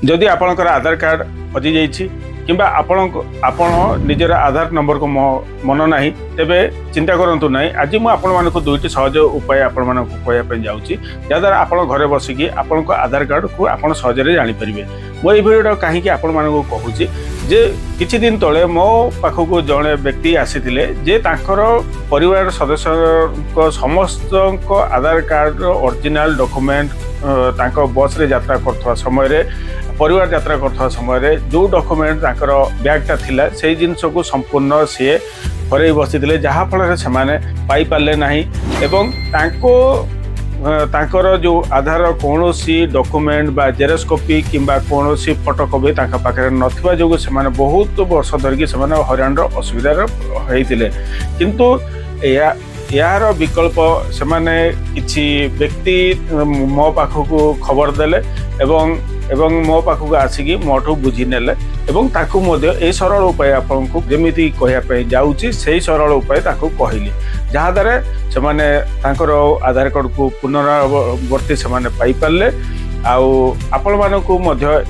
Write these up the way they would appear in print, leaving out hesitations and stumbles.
जदि आपणकर आधार कार्ड हजि जाइछि किंबा आपण निजर आधार नंबर को मन ना तेबे चिंता करंतु नहीं। आज मुझे आपण मानक दुईटी सहज उपाय आपण मानक कहवाई जाऊँगी जहाँद्वारा आपण घरे बसिकी आपण आधार कार्ड को आप सहजरे जानीपारे। मुझे भिडियो कहीं आपण मानक कहूँ जे किछि दिन तले मो पाखक जड़े व्यक्ति आसी जे तांकर परिवार सदस्य समस्त आधार कार्ड ओरिजिनल डॉक्यूमेंट तांको बस रे यात्रा करथवा समय परिवार यात्रा करथवा समय जो डॉक्यूमेंट तांकर बैगटा थिला से जिनस को संपूर्ण सी हरई बसी जहाँ फल से पाई पारे ना एवं तांको तांकर जो आधार कौन सी डॉक्यूमेंट बा जेरक्स कॉपी किंबा कौन सी फोटोकॉपी पाखे नथिबा जोगु सेमाने बहुत वर्ष धरिकी सेमाने हरान असुविधार होइतिले। किंतु यार विकल्प सेमाने किछि व्यक्ति मो पाखक खबर देले एवं मो पाखक आसिकी मोठू बुझी नेले एवं ताकू मध्य ए सरल उपाय आपको जमीती कहवाई जाऊँगी से सरल उपाय ताकू कहली जहाँ द्वारा से तांकर आधार कार्ड को पुनरावर्ती से पाई पारे आपण मानक मध्य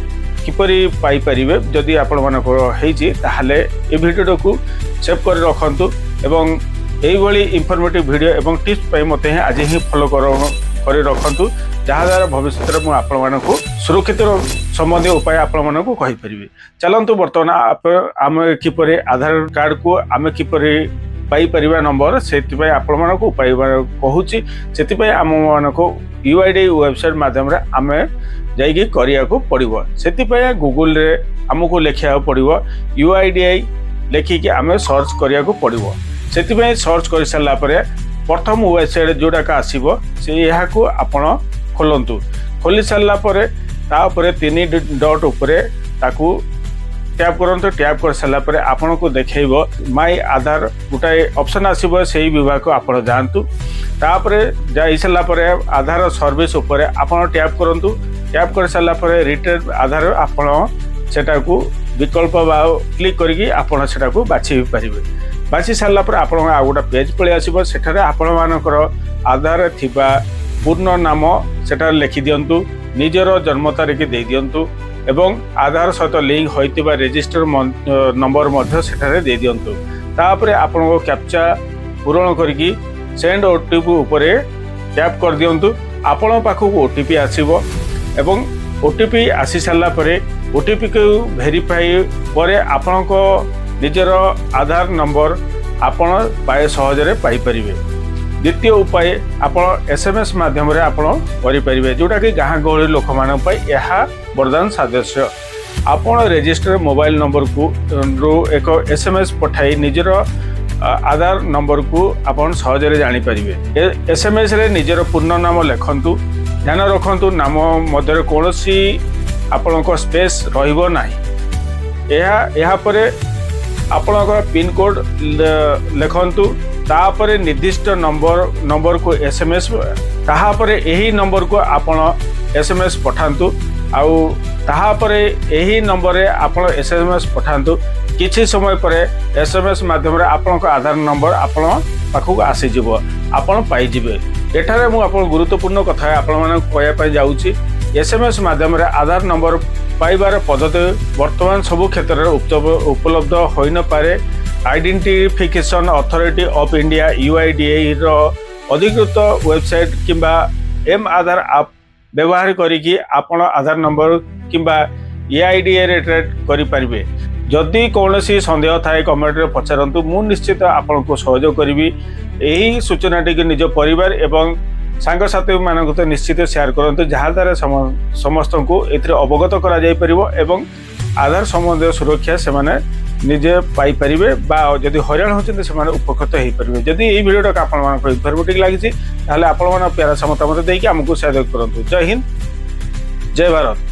किपरि पाई परिबे जदि आपण मानक हेछि ताहले ए वीडियो को सेव कर रखंतु एवं यही इनफॉर्मेटिव वीडियो एवं टिप्स पाई मते आज ही फॉलो कर रखंतु जहाँ द्वारा भविष्य में आपण मानक सुरक्षित संबंधी उपाय आपण मानक कहि परिबे। चलंतु बर्तमान आम किपरि आधार कार्ड को आम किपरि पाई परिबा नंबर से आपण मानक उपाय कहूची से आम मानक यूआईडी वेबसाइट माध्यम आम जाइए करिया को पड़िबो। से गूगल रे आमको लिखा पड़िबो यूआईडीआई लिखिकी आम सर्च करिया को पड़िबो। से सर्च कर सारा प्रथम वेबसाइट जोड़ाक आसो से यहाँ को आपण खोलतु खोली सारापर तापर 3 डॉट उपरे ताकू टैप करंतु। टैप कर सारापर आपण को देखैबो माय आधार गोटाए ऑप्शन आसीबो से विभाग को आपण जानतु। तापर जाई सारापर आधार सर्विस उपरे आपण टैप करंतु। टैप कर सारापर रिटर्न आधार आपण सेटा को विकल्प बा क्लिक करके आपण सेटा को बाछि पारिबे। बाछि सारापर आपण आ गोटा पेज पळे आसीबो सेठारे आपण मानकर आधार थिबा पूर्ण नाम सेटा लिखि दियंतु निजर जन्म तारीख दे दियंतु एवं आधार सहित लिंक होइतिबा रजिस्टर नंबर मध्य सेठारे दे दियंतु। तापर आपण को कैप्चा पूरण करके सेंड ओटीपी उपरे टैप कर दियंतु। आपण पाखक ओटीपी आसीबो एवं ओटीपी आसी सारा परे ओटीपी को वेरीफाई पर आपण को निजर आधार नंबर आपण पाए सहजरे पाई परिबे। द्वितीय उपाय आपण एसएमएस माध्यम रे आपण करि परिबे जोटा कि गाँ गहली लोक मान यह वरदान सदस्य। आपण रजिस्टर मोबाइल नंबर को एक एसएमएस पठाई निजर आधार नंबर को आपण सहजरे जानि परिबे। एसएमएस रे निजर पूर्ण नाम लिखंतु। ध्यान रखंतु नाम मध्य कोनोसी आपणक स्पेस रहिबो नाही। यह परे आपणकर पिन कोड लिखंतु। तापर निर्दिष्ट नंबर को एसएमएस ताहापर यही नंबर को आपण एसएमएस पठांतु आउ ताहापर यही नंबर रे आपण एसएमएस पठांतु। किछि समय पर एसएमएस माध्यम रे आपणक आधार नंबर आपण पाखक आसी जिवो आपण पाई जिवे। एठारे मु आपण गुरुत्वपूर्ण कथा आपण माने कहया पाई जाउची एसएमएस माध्यम रे आधार नंबर पाइबार पद्धति वर्तमान सबु क्षेत्र में उपलब्ध होई न पारे। Identification authority of India UIDAI रो अधिकृत वेबसाइट किंबा एम आधार आप व्यवहार करिकी आपण आधार नंबर किंबा एआईडीआई रे ट्रेड करि परिबे। जदि कौनसी संदेह थाए कमेंट रे पचारंतु मु निश्चित आपण को सहयोग करिवि। एही सूचनाटी के निज परिवार एवं सांगसाथी मानक तो निश्चित शेयर करंतु जहाँ द्वारा समस्त को एथिरे अवगत करा जाय परिबो एवं आधार संबंधी सुरक्षा से माने निजे पाई परिबे बा जदि हरान होचंते से माने उपकृत हेई परिबे। जदि एही वीडियोटा आपण मानक इनफॉर्मेटिव लागिछि ताले आपण माने प्यारा समता मते देकी हमकु सहयोग करंतु। जय हिंद जय भारत।